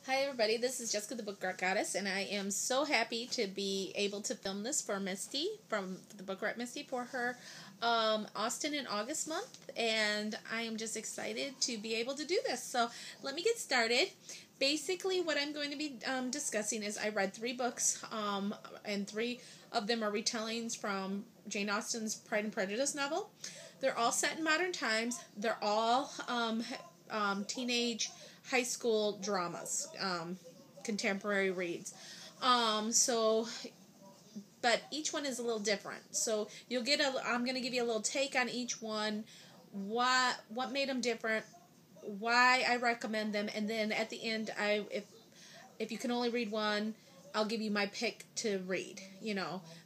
Hi everybody, this is Jessica the Book Goddess, and I am so happy to be able to film this for Misty, from the BookRatMisty, for her Austen and August month, and I am just excited to be able to do this. So let me get started. Basically what I'm going to be discussing is I read 3 books, and 3 of them are retellings from Jane Austen's Pride and Prejudice novel. They're all set in modern times. They're all teenage high school dramas, contemporary reads. But each one is a little different. So I'm going to give you a little take on each one, what made them different, why I recommend them, and then at the end, if you can only read one, I'll give you my pick to read,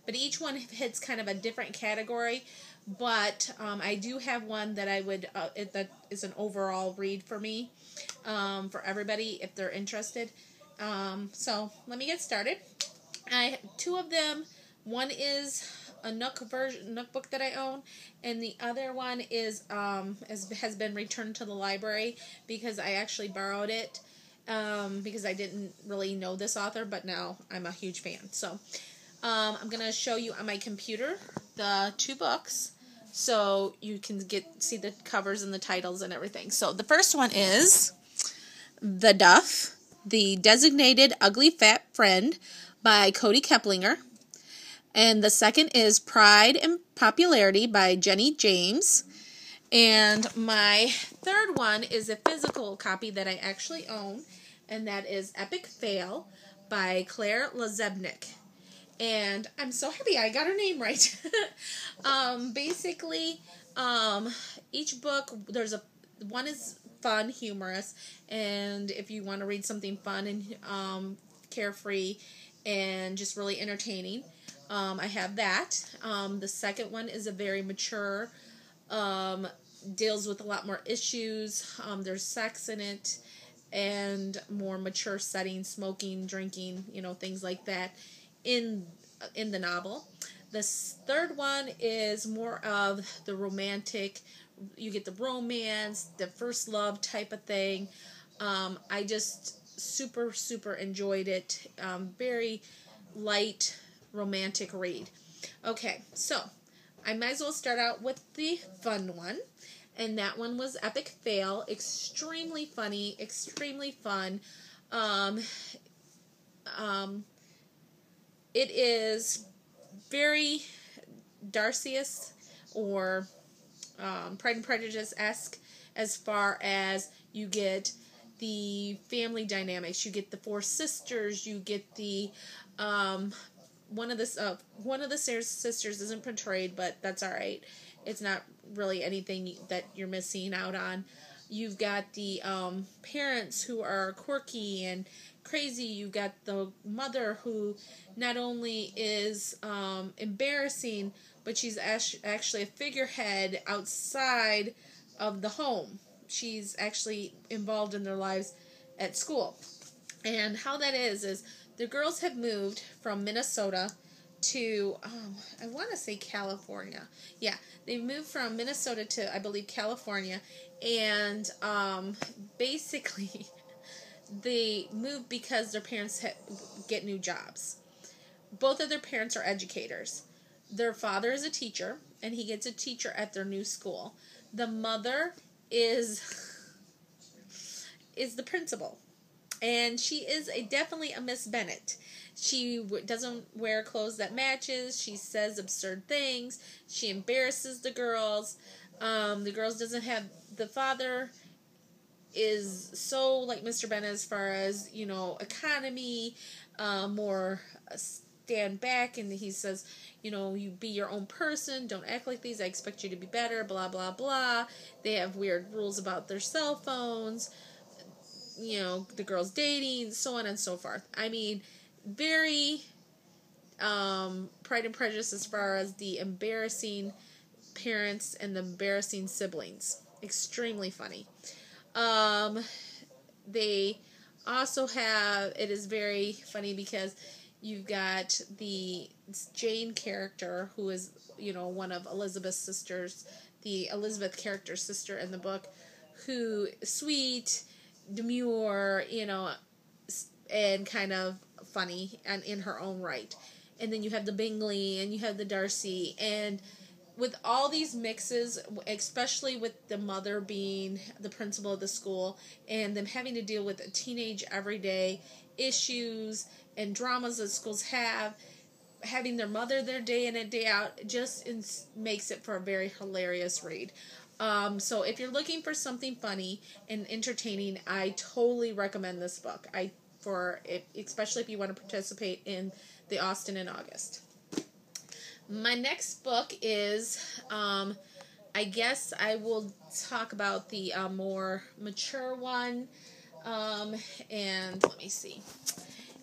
But each one hits kind of a different category. But I do have one that I would that is an overall read for me, for everybody if they're interested. So let me get started. 2 of them. One is a Nook book that I own, and the other one is has been returned to the library because I actually borrowed it because I didn't really know this author, but now I'm a huge fan. So I'm gonna show you on my computer the 2 books, so you can see the covers and the titles and everything. So the first one is The Duff, The Designated Ugly Fat Friend by Cody Keplinger. And the second is Pride and Popularity by Jenny James. And my third one is a physical copy that I actually own, and that is Epic Fail by Claire Lazebnik. And I'm so happy I got her name right. Basically, each book, one is fun, humorous, and if you want to read something fun and carefree and just really entertaining, I have that. The second one is a very mature, deals with a lot more issues. There's sex in it and more mature settings, smoking, drinking, things like that in the novel. The third one is more of the romantic. You get the romance, the first love type of thing. I just super enjoyed it. Very light romantic read. Okay, so I might as well start out with the fun one, and that one was Epic Fail. Extremely funny, extremely fun. It is very Darcy's or Pride and Prejudice-esque, as far as you get the family dynamics. You get the 4 sisters. You get the one of the sisters isn't portrayed, but that's all right. It's not really anything that you're missing out on. You've got the parents who are quirky and crazy. You've got the mother who not only is embarrassing, but she's actually a figurehead outside of the home. She's actually involved in their lives at school. And how that is the girls have moved from Minnesota to, I want to say California. Yeah, they moved from Minnesota to, I believe, California. And basically, they moved because their parents get new jobs. Both of their parents are educators. Their father is a teacher, and he gets a teacher at their new school. The mother is the principal. And she is definitely a Miss Bennett. She doesn't wear clothes that matches. She says absurd things. She embarrasses the girls. The girls doesn't have... The father is so like Mr. Bennett as far as, economy, more stand back, and he says, you be your own person. Don't act like these. I expect you to be better, blah, blah, blah. They have weird rules about their cell phones. The girls dating, so on and so forth. I mean, very Pride and Prejudice as far as the embarrassing parents and the embarrassing siblings. Extremely funny. They also have, it is very funny because you've got the Jane character who is, one of Elizabeth's sisters, the Elizabeth character's sister in the book, who sweet, demure, and kind of funny and in her own right. And then you have the Bingley and you have the Darcy, and with all these mixes, especially with the mother being the principal of the school and them having to deal with teenage everyday issues and dramas that schools have, having their mother there day in and day out just makes it for a very hilarious read. So if you're looking for something funny and entertaining, I totally recommend this book. Especially if you want to participate in the Austen in August. My next book is, I guess I will talk about the more mature one, and let me see.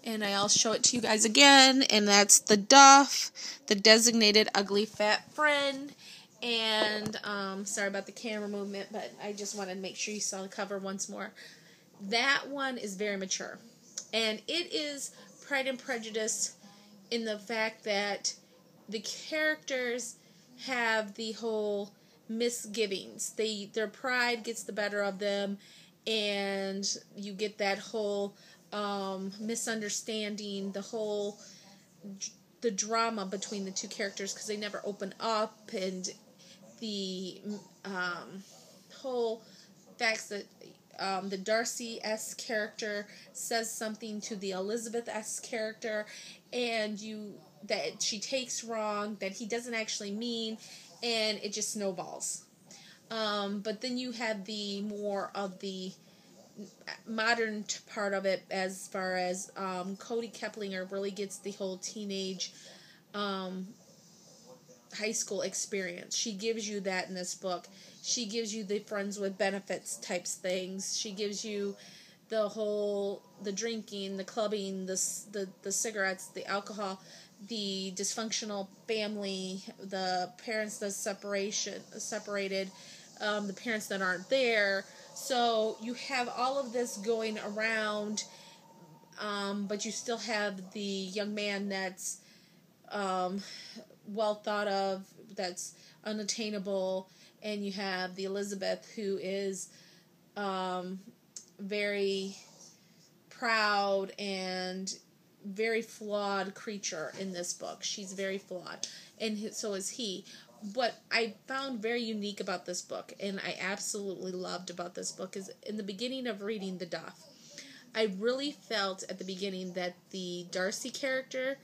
And I'll show it to you guys again, and that's The Duff, The Designated Ugly Fat Friend. And sorry about the camera movement, but I just wanted to make sure you saw the cover once more. That one is very mature, and it is Pride and Prejudice in the fact that the characters have the whole misgivings. Their pride gets the better of them, and you get that whole misunderstanding, the drama between the two characters because they never open up, and the whole facts that the Darcy-esque character says something to the Elizabeth-esque character, and that she takes wrong, that he doesn't actually mean, and it just snowballs. But then you have the more of the modern part of it, as far as Cody Keplinger really gets the whole teenage high school experience. She gives you that in this book. She gives you the friends with benefits types things. She gives you the drinking, the clubbing, the cigarettes, the alcohol, the dysfunctional family, the parents that separated, the parents that aren't there. So you have all of this going around, but you still have the young man that's well thought of, that's unattainable, and you have the Elizabeth who is very proud and very flawed creature in this book. She's very flawed, and so is he. What I found very unique about this book, and I absolutely loved about this book, is in the beginning of reading The Duff, I really felt at the beginning that the Darcy character,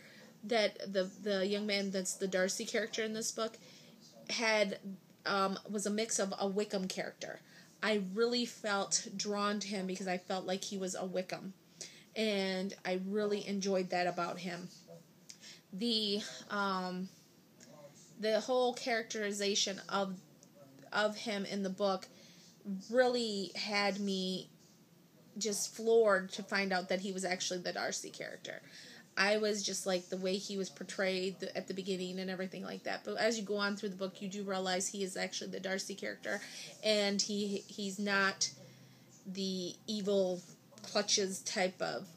that the young man that's the Darcy character in this book, was a mix of a Wickham character. I really felt drawn to him because I felt like he was a Wickham, and I really enjoyed that about him. The whole characterization of him in the book really had me just floored to find out that he was actually the Darcy character. I was just like, the way he was portrayed at the beginning and everything like that. But as you go on through the book, you do realize he is actually the Darcy character, and he's not the evil clutches type of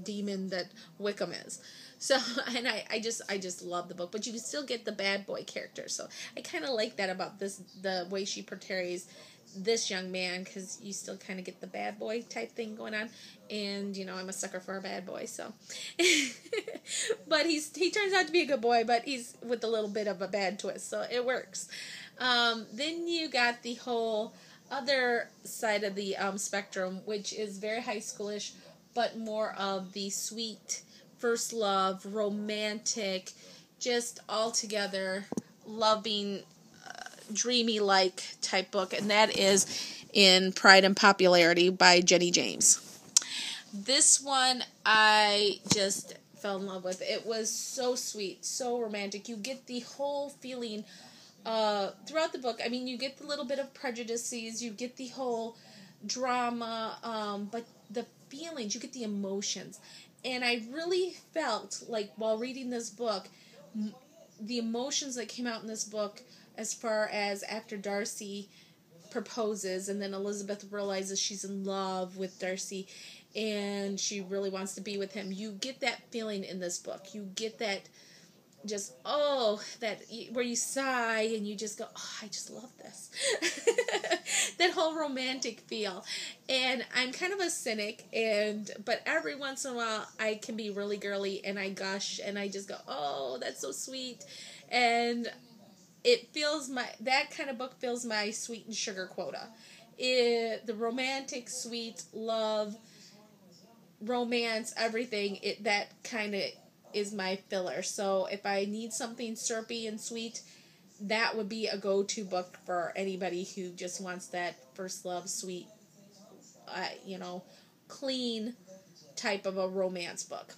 demon that Wickham is. So, and I just love the book, but you can still get the bad boy character. So I kind of like that about the way she portrays this young man, because you still kind of get the bad boy type thing going on, and I'm a sucker for a bad boy, so but he turns out to be a good boy, but he's with a little bit of a bad twist, so it works. Then you got the whole other side of the spectrum, which is very high schoolish, but more of the sweet first love, romantic, just all together loving, dreamy-like type book, and that is in Pride and Popularity by Jenny James. This one I just fell in love with. It was so sweet, so romantic. You get the whole feeling throughout the book. I mean, you get the little bit of prejudices, you get the whole drama, but the feelings, you get the emotions. And I really felt like while reading this book, the emotions that came out in this book, as far as after Darcy proposes and then Elizabeth realizes she's in love with Darcy and she really wants to be with him. You get that feeling in this book. You get that just, where you sigh and you just go, oh, I just love this. That whole romantic feel. And I'm kind of a cynic, but every once in a while I can be really girly and I gush and I just go, oh, that's so sweet. And that kind of book fills my sweet and sugar quota. The romantic, sweet, love, romance, everything, that kind of is my filler. So if I need something syrupy and sweet, that would be a go-to book for anybody who just wants that first love, sweet, clean type of a romance book.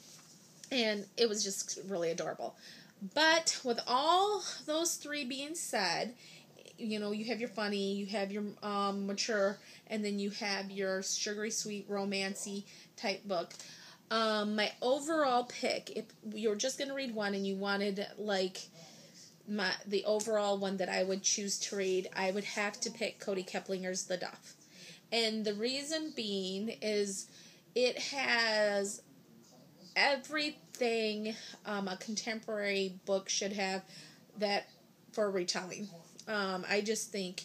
And it was just really adorable. But with all those three being said, you have your funny, you have your mature, and then you have your sugary, sweet, romancy type book. My overall pick, if you're just going to read one and you wanted the overall one that I would choose to read, I would have to pick Cody Keplinger's The Duff. And the reason being is it has everything a contemporary book should have that for retelling. I just think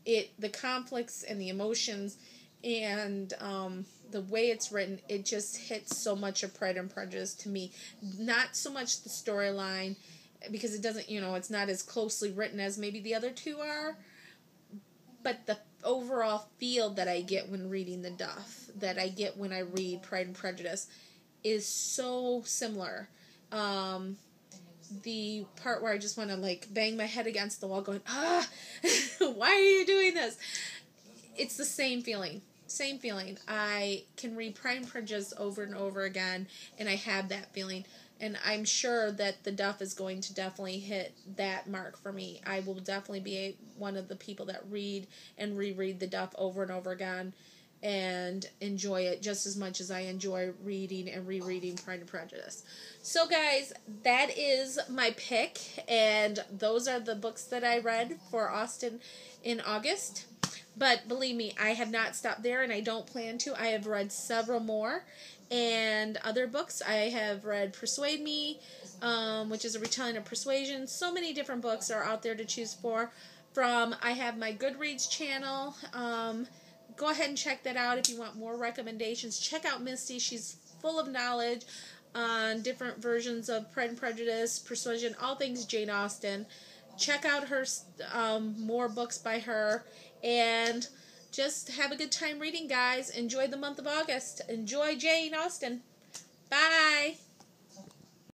the conflicts and the emotions and the way it's written, it just hits so much of Pride and Prejudice to me. Not so much the storyline, because it doesn't, it's not as closely written as maybe the other two are, but the overall feel that I get when reading The Duff, that I get when I read Pride and Prejudice, is so similar. The part where I just want to bang my head against the wall going, why are you doing this? It's the same feeling. Same feeling. I can read Pride and Prejudice over and over again, and I have that feeling. And I'm sure that The Duff is going to definitely hit that mark for me. I will definitely be one of the people that read and reread The Duff over and over again and enjoy it just as much as I enjoy reading and rereading Pride and Prejudice. So guys, that is my pick, and those are the books that I read for Austen in August. But believe me, I have not stopped there, and I don't plan to. I have read several more and other books. I have read Persuade Me, which is a retelling of Persuasion. So many different books are out there to choose from. I have my Goodreads channel. Go ahead and check that out if you want more recommendations. Check out Misty. She's full of knowledge on different versions of Pride and Prejudice, Persuasion, all things Jane Austen. Check out her more books by her, and just have a good time reading, guys. Enjoy the month of August. Enjoy Jane Austen. Bye.